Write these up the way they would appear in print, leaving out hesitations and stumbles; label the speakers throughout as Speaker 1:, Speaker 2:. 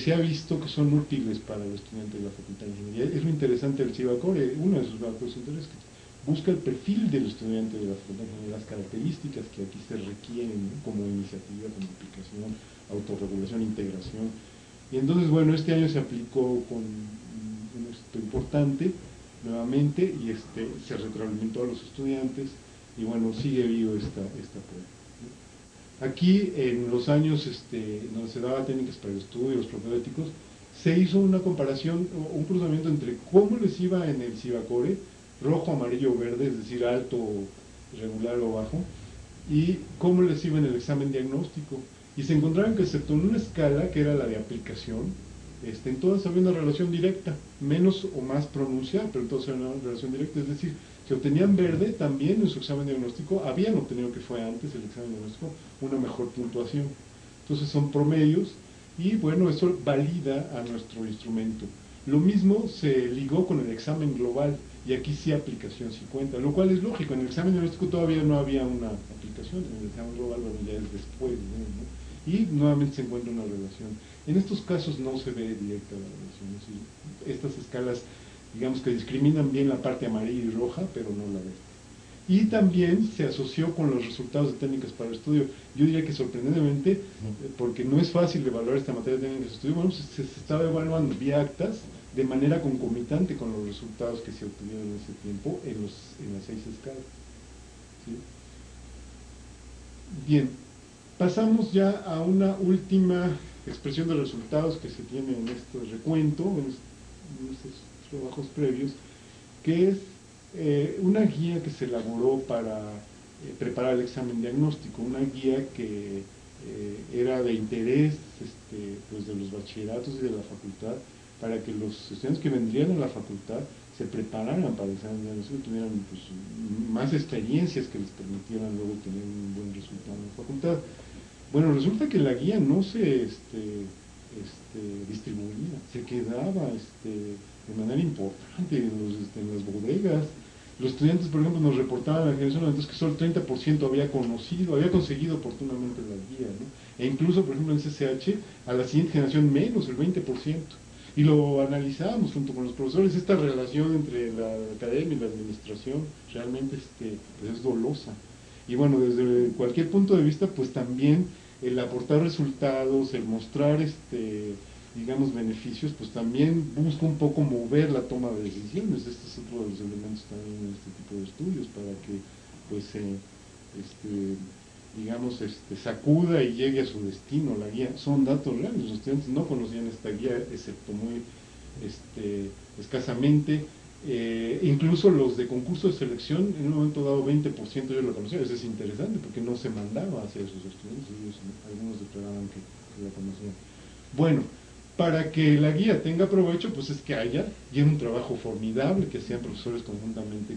Speaker 1: se ha visto que son útiles para los estudiantes de la Facultad de Ingeniería. Es lo interesante del Cibacore, uno de sus valores intereses que busca el perfil del estudiante de la Facultad de Ingeniería, las características que aquí se requieren, ¿no? Como iniciativa, como aplicación, autorregulación, integración. Y entonces, bueno, este año se aplicó con un éxito importante, nuevamente, y se retroalimentó a los estudiantes, y bueno, sigue vivo esta prueba. Aquí, en los años donde se daba técnicas para el estudio, los propedéuticos, se hizo una comparación, un cruzamiento entre cómo les iba en el Cibacore, rojo, amarillo, verde, es decir, alto, regular o bajo, y cómo les iba en el examen diagnóstico. Y se encontraron que, excepto en una escala, que era la de aplicación, en todas había una relación directa, menos o más pronunciada, pero en todas había una relación directa, es decir, que obtenían verde también en su examen diagnóstico, habían obtenido, que fue antes el examen diagnóstico, una mejor puntuación. Entonces son promedios y bueno, eso valida a nuestro instrumento. Lo mismo se ligó con el examen global y aquí sí aplicación sí cuenta, lo cual es lógico, en el examen diagnóstico todavía no había una aplicación, en el examen global bueno, ya es después, ¿no? Y nuevamente se encuentra una relación. En estos casos no se ve directa la relación, es decir, estas escalas digamos que discriminan bien la parte amarilla y roja, pero no la verde. Y también se asoció con los resultados de técnicas para el estudio. Yo diría que sorprendentemente, porque no es fácil evaluar esta materia de técnicas de estudio, bueno, se estaba evaluando vía actas de manera concomitante con los resultados que se obtuvieron en ese tiempo en las 6 escalas. ¿Sí? Bien, pasamos ya a una última expresión de resultados que se tiene en este recuento, en estos trabajos previos, que es una guía que se elaboró para preparar el examen diagnóstico, una guía que era de interés pues de los bachilleratos y de la facultad, para que los estudiantes que vendrían a la facultad se prepararan para el examen diagnóstico, tuvieran pues, más experiencias que les permitieran luego tener un buen resultado en la facultad. Bueno, resulta que la guía no se distribuía, se quedaba de manera importante en las bodegas. Los estudiantes, por ejemplo, nos reportaban a la generación entonces que solo el 30% había conocido, había conseguido oportunamente la guía, ¿no? E incluso, por ejemplo, en CCH, a la siguiente generación menos, el 20%. Y lo analizábamos junto con los profesores, esta relación entre la academia y la administración realmente pues es dolosa. Y bueno, desde cualquier punto de vista, pues también el aportar resultados, el mostrar digamos, beneficios, pues también busca un poco mover la toma de decisiones. Este es otro de los elementos también en este tipo de estudios, para que, pues, digamos, sacuda y llegue a su destino la guía. Son datos reales, los estudiantes no conocían esta guía, excepto muy escasamente. Incluso los de concurso de selección, en un momento dado 20% ellos lo conocían. Eso es interesante porque no se mandaba hacia sus estudiantes, ellos, algunos declaraban que la conocían. Bueno, para que la guía tenga provecho, pues es que haya, y es un trabajo formidable, que sean profesores conjuntamente,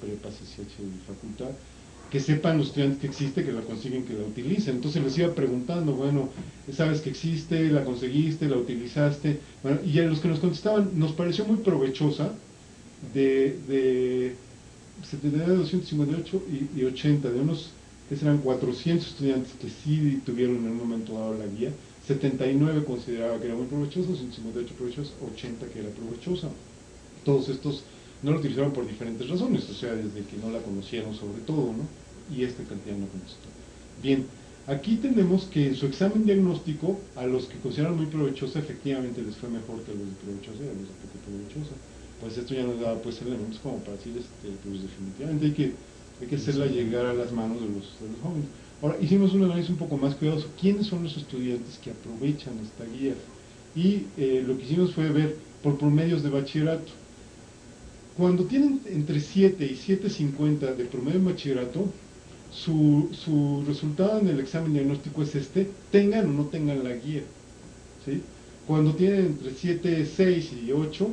Speaker 1: prepa, CCH y facultad, que sepan los estudiantes que existe, que la consiguen, que la utilicen. Entonces les iba preguntando, bueno, ¿sabes que existe? ¿La conseguiste? ¿La utilizaste? Bueno, y a los que nos contestaban, nos pareció muy provechosa, de 79, 258 y 80, de unos que serán 400 estudiantes que sí tuvieron en un momento dado la guía, 79 consideraba que era muy provechosa, 158 provechosa, 80 que era provechosa. Todos estos no lo utilizaron por diferentes razones, o sea, desde que no la conocieron sobre todo, ¿no? Y esta cantidad no contestó. Bien, aquí tenemos que en su examen diagnóstico, a los que consideraron muy provechosa, efectivamente les fue mejor que a los de provechosa y a los de poco provechosa. Pues esto ya nos da pues elementos como para decir, pues definitivamente hay que hacerla llegar a las manos de los jóvenes. Ahora, hicimos un análisis un poco más cuidadoso. ¿Quiénes son los estudiantes que aprovechan esta guía? Y lo que hicimos fue ver por promedios de bachillerato. Cuando tienen entre 7 y 7,50 de promedio en bachillerato, su resultado en el examen diagnóstico es tengan o no tengan la guía. ¿Sí? Cuando tienen entre 7, 6 y 8,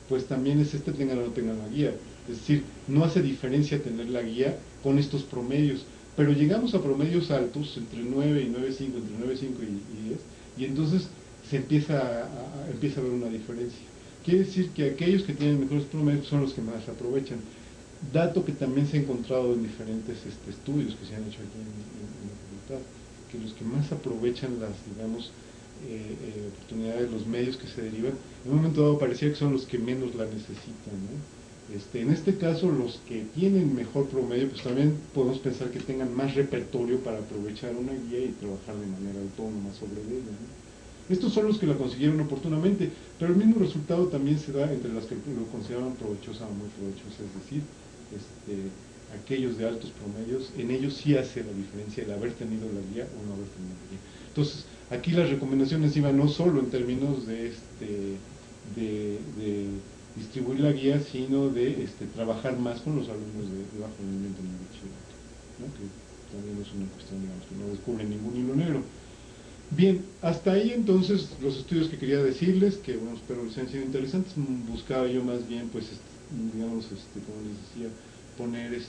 Speaker 1: pues también es tengan o no tengan la guía. Es decir, no hace diferencia tener la guía con estos promedios. Pero llegamos a promedios altos, entre 9 y 9,5, entre 9,5 y 10, y entonces se empieza a ver una diferencia. Quiere decir que aquellos que tienen mejores promedios son los que más aprovechan. Dato que también se ha encontrado en diferentes estudios que se han hecho aquí en la facultad, que los que más aprovechan las, digamos, oportunidades, los medios que se derivan, en un momento dado parecía que son los que menos la necesitan, ¿no? En este caso, los que tienen mejor promedio, pues también podemos pensar que tengan más repertorio para aprovechar una guía y trabajar de manera autónoma sobre ella, ¿no? Estos son los que la consiguieron oportunamente, pero el mismo resultado también se da entre las que lo consideraban provechosa o muy provechosa, es decir, aquellos de altos promedios, en ellos sí hace la diferencia el haber tenido la guía o no haber tenido la guía. Entonces, aquí las recomendaciones iban no solo en términos de distribuir la guía, sino de trabajar más con los alumnos de bajo rendimiento en el bachillerato, ¿no? Que también es una cuestión, digamos, que no descubre ningún hilo negro. Bien, hasta ahí entonces los estudios que quería decirles, que bueno, espero les hayan sido interesantes. Buscaba yo más bien, pues, digamos, como les decía, poner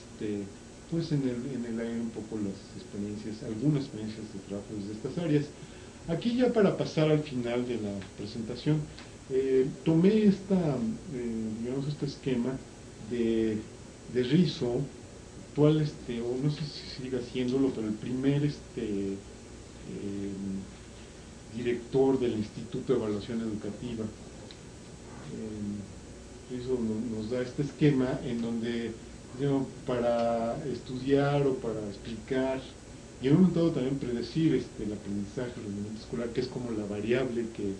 Speaker 1: pues en el aire un poco las experiencias, algunas experiencias de trabajo desde estas áreas. Aquí ya para pasar al final de la presentación, tomé digamos, este esquema de Rizzo, actual, o no sé si siga haciéndolo, pero el primer director del Instituto de Evaluación Educativa. Eso nos da este esquema en donde, digamos, para estudiar o para explicar y en un momento dado también predecir el aprendizaje, el rendimiento escolar, que es como la variable que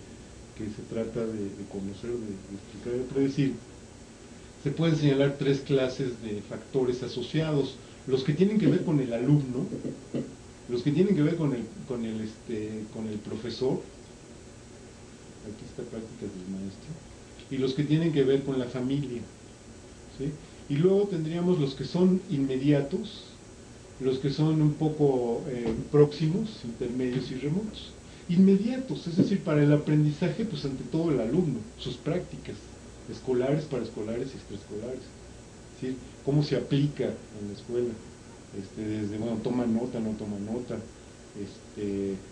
Speaker 1: se trata de conocer, de explicar y de predecir, se pueden señalar tres clases de factores asociados: los que tienen que ver con el alumno, los que tienen que ver con el profesor, aquí está prácticas del maestro, y los que tienen que ver con la familia, ¿sí? Y luego tendríamos los que son inmediatos, los que son un poco próximos, intermedios y remotos. Inmediatos, es decir, para el aprendizaje, pues ante todo el alumno, sus prácticas escolares, paraescolares y extraescolares, ¿sí? Cómo se aplica en la escuela, desde, bueno, toma nota, no toma nota,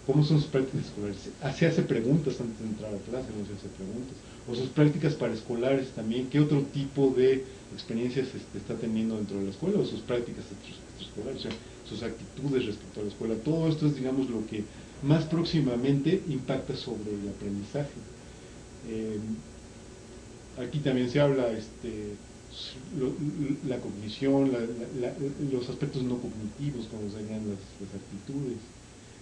Speaker 1: cómo son sus prácticas escolares, se hace preguntas antes de entrar a clase, no se hace preguntas, o sus prácticas paraescolares también, qué otro tipo de experiencias está teniendo dentro de la escuela, o sus prácticas extraescolares, o sea, sus actitudes respecto a la escuela. Todo esto es, digamos, lo que más próximamente impacta sobre el aprendizaje. Aquí también se habla la cognición, los aspectos no cognitivos, como serían las actitudes.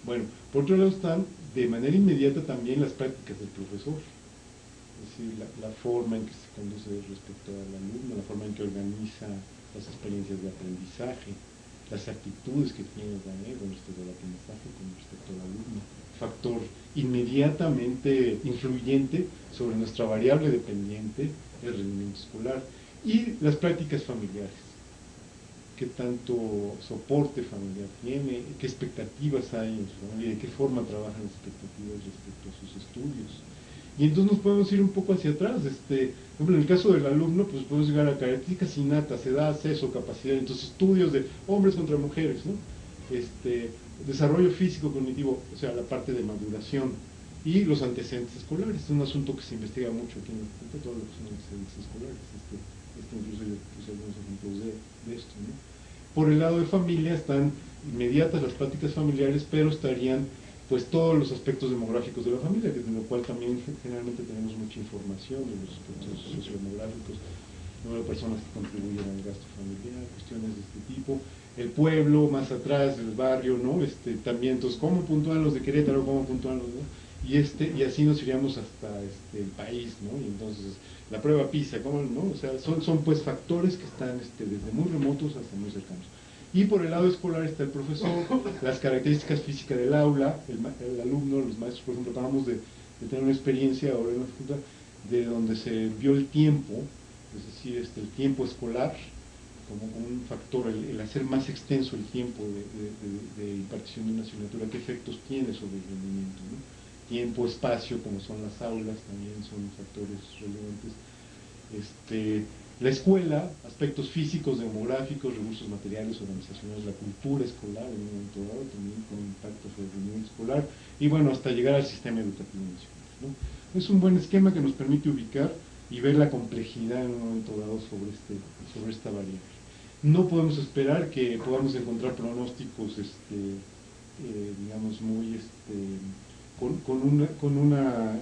Speaker 1: Bueno, por otro lado están de manera inmediata también las prácticas del profesor, es decir, la forma en que se conduce respecto al alumno, la forma en que organiza las experiencias de aprendizaje, las actitudes que tiene también con respecto al aprendizaje, con respecto al alumno. Factor inmediatamente influyente sobre nuestra variable dependiente, el rendimiento escolar. Y las prácticas familiares, qué tanto soporte familiar tiene, qué expectativas hay en su familia, de qué forma trabajan las expectativas respecto a sus estudios. Y entonces nos podemos ir un poco hacia atrás. Por ejemplo, en el caso del alumno, pues podemos llegar a características innatas, edad, sexo, capacidad, entonces estudios de hombres contra mujeres, ¿no? Desarrollo físico, cognitivo, o sea, la parte de maduración, y los antecedentes escolares. Es un asunto que se investiga mucho aquí en el Instituto, todo lo que son antecedentes escolares. Incluso yo puse algunos ejemplos de esto, ¿no? Por el lado de familia están inmediatas las prácticas familiares, pero estarían pues todos los aspectos demográficos de la familia, de lo cual también generalmente tenemos mucha información de los aspectos sociodemográficos, número de personas que contribuyen al gasto familiar, cuestiones de este tipo, el pueblo, más atrás, el barrio, ¿no? También, entonces, cómo puntúan los de Querétaro, cómo puntúan los de... Y así nos iríamos hasta el país, ¿no? Y entonces, la prueba PISA, ¿cómo, no? O sea, son pues factores que están desde muy remotos hasta muy cercanos. Y por el lado escolar está el profesor, las características físicas del aula, el alumno, los maestros, por ejemplo, acabamos de tener una experiencia ahora en la facultad de donde se vio el tiempo, es decir, el tiempo escolar, como un factor, el hacer más extenso el tiempo de impartición de una asignatura, qué efectos tiene sobre el rendimiento, ¿no? Tiempo, espacio, como son las aulas, también son factores relevantes. La escuela, aspectos físicos, demográficos, recursos materiales, organizacionales, la cultura escolar, en un momento dado, también con impacto sobre el rendimiento escolar, y bueno, hasta llegar al sistema educativo nacional, ¿no? Es un buen esquema que nos permite ubicar y ver la complejidad en un momento dado sobre esta variable. No podemos esperar que podamos encontrar pronósticos, digamos, muy con una